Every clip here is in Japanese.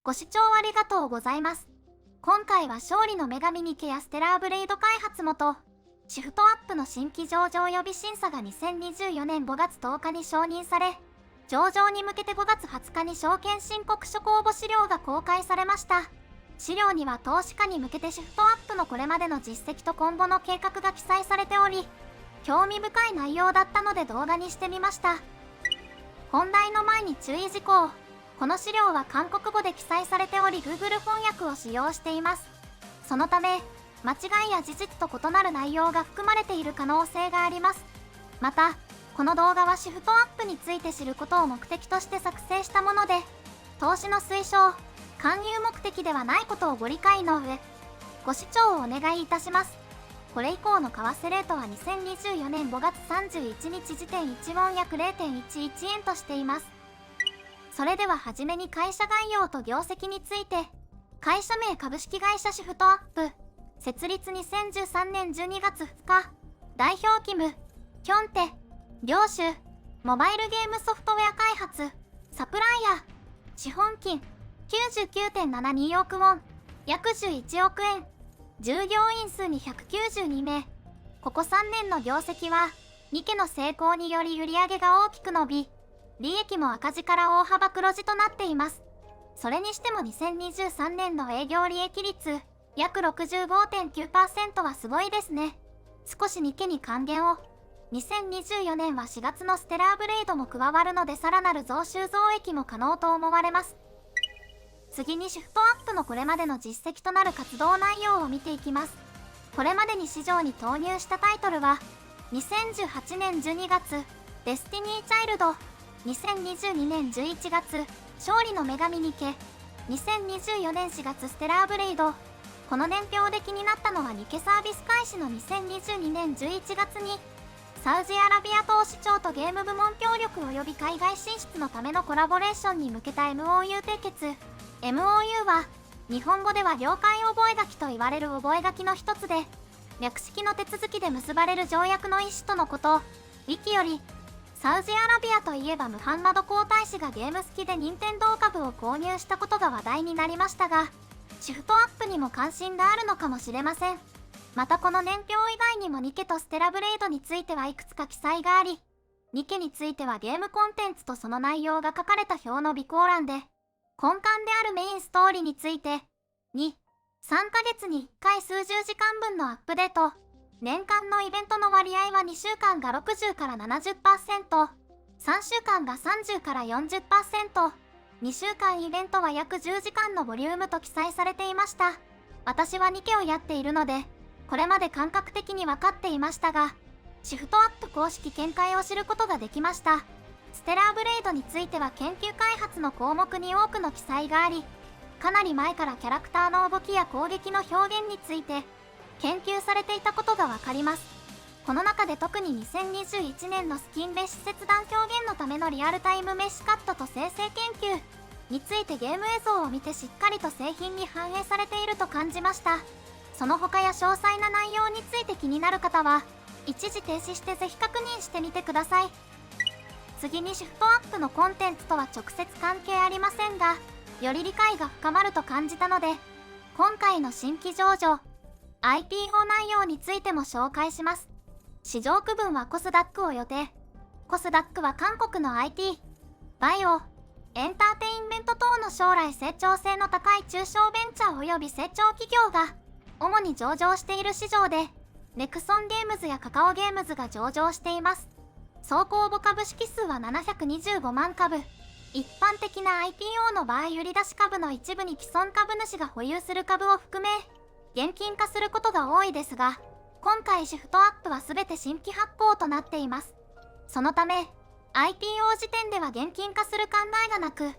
ご視聴ありがとうございます。今回は勝利の女神ニケやステラーブレイド開発元、シフトアップの新規上場予備審査が2024年5月10日に承認され、上場に向けて5月20日に証券申告書公募資料が公開されました。資料には投資家に向けてシフトアップのこれまでの実績と今後の計画が記載されており、興味深い内容だったので動画にしてみました。本題の前に注意事項。この資料は韓国語で記載されており Google 翻訳を使用しています。そのため、間違いや事実と異なる内容が含まれている可能性があります。また、この動画はシフトアップについて知ることを目的として作成したもので、投資の推奨、勧誘目的ではないことをご理解の上、ご視聴をお願いいたします。これ以降の為替レートは2024年5月31日時点1ウォン約 0.11 円としています。それでははじめに会社概要と業績について。会社名株式会社シフトアップ。設立2013年12月2日。代表勤務。キョンテ。業種。モバイルゲームソフトウェア開発。サプライヤー。資本金。99.72 億ウォン。約11億円。従業員数292名。ここ3年の業績は、ニケの成功により売上が大きく伸び、利益も赤字から大幅黒字となっています。それにしても2023年の営業利益率、約 65.9% はすごいですね。少しニケに還元を。2024年は4月のステラーブレイドも加わるのでさらなる増収増益も可能と思われます。次にシフトアップのこれまでの実績となる活動内容を見ていきます。これまでに市場に投入したタイトルは、2018年12月、デスティニーチャイルド、2022年11月、勝利の女神ニケ、2024年4月ステラーブレイド。この年表で気になったのはニケサービス開始の2022年11月に、サウジアラビア投資庁とゲーム部門協力及び海外進出のためのコラボレーションに向けた MOU 締結。MOU は、日本語では了解覚書と言われる覚書の一つで、略式の手続きで結ばれる条約の一種とのこと。ウィキより、サウジアラビアといえばムハンマド皇太子がゲーム好きで任天堂株を購入したことが話題になりましたが、シフトアップにも関心があるのかもしれません。またこの年表以外にもニケとステラブレイドについてはいくつか記載があり、ニケについてはゲームコンテンツとその内容が書かれた表の備考欄で、根幹であるメインストーリーについて、2、3ヶ月に1回数十時間分のアップデート。年間のイベントの割合は2週間が60から 70%、3週間が30から 40%、2週間イベントは約10時間のボリュームと記載されていました。私はニケをやっているので、これまで感覚的に分かっていましたが、シフトアップ公式見解を知ることができました。ステラーブレイドについては研究開発の項目に多くの記載があり、かなり前からキャラクターの動きや攻撃の表現について、研究されていたことがわかります。この中で特に2021年のスキンメッシュ切断表現のためのリアルタイムメッシュカットと生成研究についてゲーム映像を見てしっかりと製品に反映されていると感じました。その他や詳細な内容について気になる方は、一時停止してぜひ確認してみてください。次にシフトアップのコンテンツとは直接関係ありませんが、より理解が深まると感じたので、今回の新規上場、IPO 内容についても紹介します。市場区分はコスダックを予定。コスダックは韓国の IT、バイオ、エンターテインメント等の将来成長性の高い中小ベンチャー及び成長企業が主に上場している市場で、ネクソンゲームズやカカオゲームズが上場しています。総公募株式数は725万株。一般的な IPO の場合売り出し株の一部に既存株主が保有する株を含め、現金化することが多いですが、今回シフトアップは全て新規発行となっています。そのため、IPO 時点では現金化する考えがなく、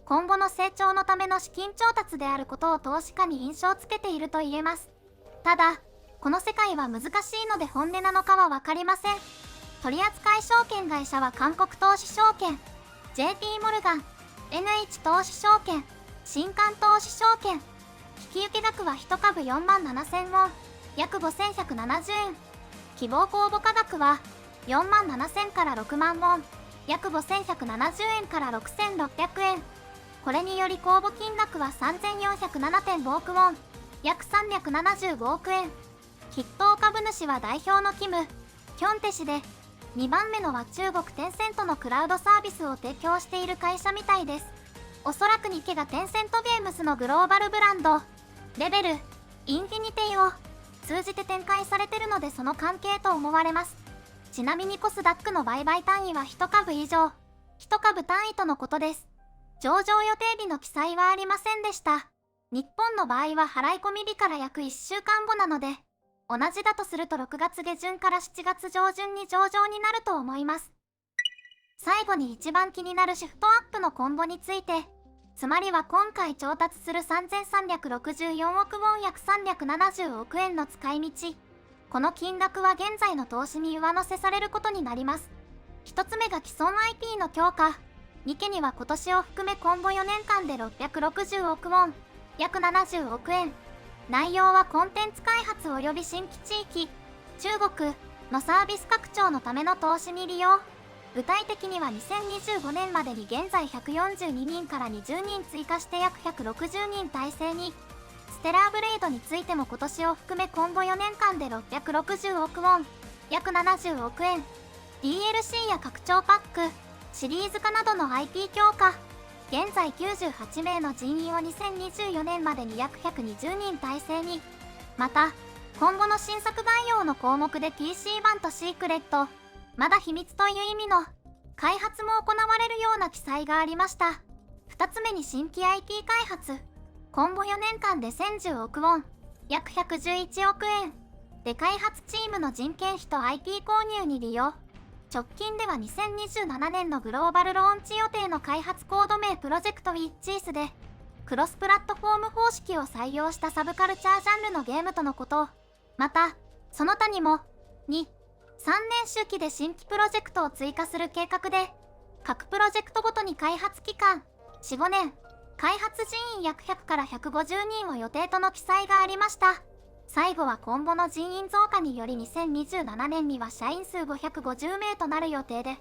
今後の成長のための資金調達であることを投資家に印象つけていると言えます。ただ、この世界は難しいので本音なのかはわかりません。取扱証券会社は韓国投資証券、JP モルガン、NH 投資証券、新韓投資証券。引受額は1株4万7000ウォン、約5170円。希望公募価格は4万7000から6万ウォン、約5170円から6600円。これにより公募金額は 3407.5 億ウォン、約375億円。筆頭株主は代表のキム・キョンテ氏で、2番目のは中国テンセントのクラウドサービスを提供している会社みたいです。おそらくニケがテンセントゲームスのグローバルブランド、レベル、インフィニティを通じて展開されてるのでその関係と思われます。ちなみにコスダックの売買単位は1株以上、1株単位とのことです。上場予定日の記載はありませんでした。日本の場合は払い込み日から約1週間後なので、同じだとすると6月下旬から7月上旬に上場になると思います。最後に一番気になるシフトアップの今後について、つまりは今回調達する3364億ウォン約370億円の使い道。この金額は現在の投資に上乗せされることになります。一つ目が既存 IP の強化。2家には今年を含め今後4年間で660億ウォン、約70億円。内容はコンテンツ開発及び新規地域、中国のサービス拡張のための投資に利用。具体的には2025年までに現在142人から20人追加して約160人体制に。ステラーブレイドについても今年を含め今後4年間で660億ウォン、約70億円。DLC や拡張パック、シリーズ化などの IP 強化。現在98名の人員を2024年までに約120人体制に。また、今後の新作概要の項目で PC 版とシークレット、まだ秘密という意味の開発も行われるような記載がありました。2つ目に新規 IP 開発。今後4年間で1010億ウォン、約111億円で開発チームの人件費と IP 購入に利用。直近では2027年のグローバルローンチ予定の開発コード名プロジェクトウィッチースで、クロスプラットフォーム方式を採用したサブカルチャージャンルのゲームとのこと。また、その他にも、2、3年周期で新規プロジェクトを追加する計画で、各プロジェクトごとに開発期間、4、5年、開発人員約100から150人を予定との記載がありました。最後は今後の人員増加により2027年には社員数550名となる予定で、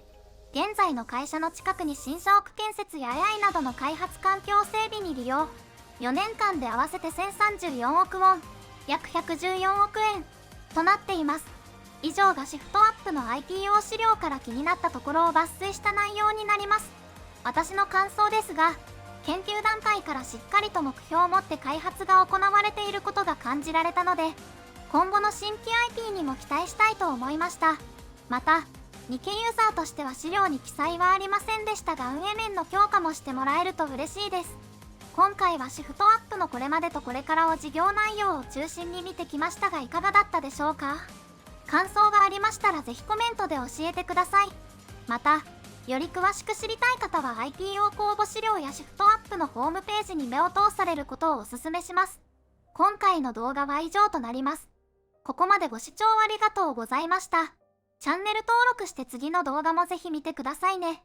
現在の会社の近くに新社屋建設や AI などの開発環境整備に利用。4年間で合わせて1034億ウォン、約114億円となっています。以上がシフトアップの IPO 資料から気になったところを抜粋した内容になります。私の感想ですが、研究段階からしっかりと目標を持って開発が行われていることが感じられたので、今後の新規 IP にも期待したいと思いました。また、ニケユーザーとしては資料に記載はありませんでしたが運営面の強化もしてもらえると嬉しいです。今回はシフトアップのこれまでとこれからを事業内容を中心に見てきましたがいかがだったでしょうか。感想がありましたらぜひコメントで教えてください。また、より詳しく知りたい方は IPO 公募資料やシフトアップのホームページに目を通されることをお勧めします。今回の動画は以上となります。ここまでご視聴ありがとうございました。チャンネル登録して次の動画もぜひ見てくださいね。